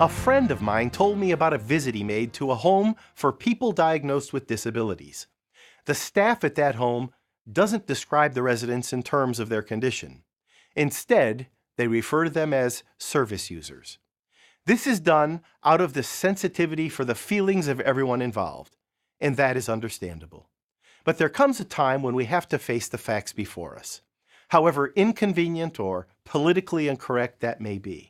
A friend of mine told me about a visit he made to a home for people diagnosed with disabilities. The staff at that home doesn't describe the residents in terms of their condition. Instead, they refer to them as service users. This is done out of the sensitivity for the feelings of everyone involved, and that is understandable. But there comes a time when we have to face the facts before us, however inconvenient or politically incorrect that may be.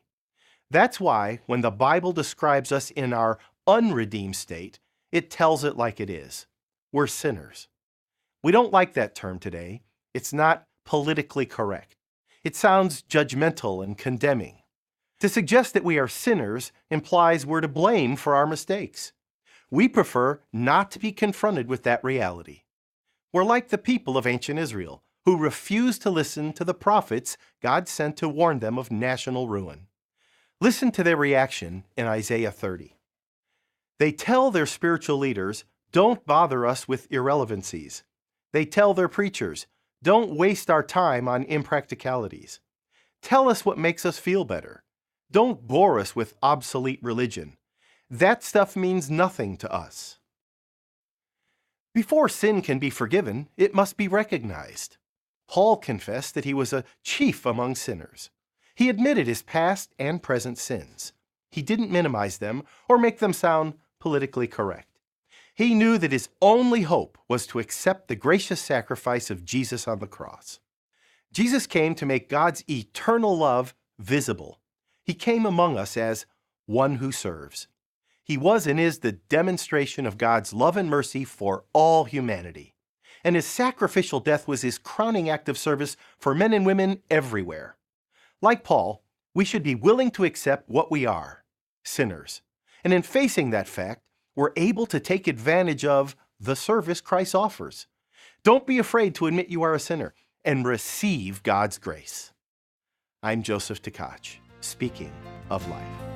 That's why when the Bible describes us in our unredeemed state, it tells it like it is. We're sinners. We don't like that term today. It's not politically correct. It sounds judgmental and condemning. To suggest that we are sinners implies we're to blame for our mistakes. We prefer not to be confronted with that reality. We're like the people of ancient Israel, who refused to listen to the prophets God sent to warn them of national ruin. Listen to their reaction in Isaiah 30. They tell their spiritual leaders, "Don't bother us with irrelevancies." They tell their preachers, "Don't waste our time on impracticalities. Tell us what makes us feel better. Don't bore us with obsolete religion. That stuff means nothing to us." Before sin can be forgiven, it must be recognized. Paul confessed that he was a chief among sinners. He admitted his past and present sins. He didn't minimize them or make them sound politically correct. He knew that his only hope was to accept the gracious sacrifice of Jesus on the cross. Jesus came to make God's eternal love visible. He came among us as one who serves. He was and is the demonstration of God's love and mercy for all humanity. And his sacrificial death was his crowning act of service for men and women everywhere. Like Paul, we should be willing to accept what we are, sinners. And in facing that fact, we're able to take advantage of the service Christ offers. Don't be afraid to admit you are a sinner and receive God's grace. I'm Joseph Tkach, speaking of life.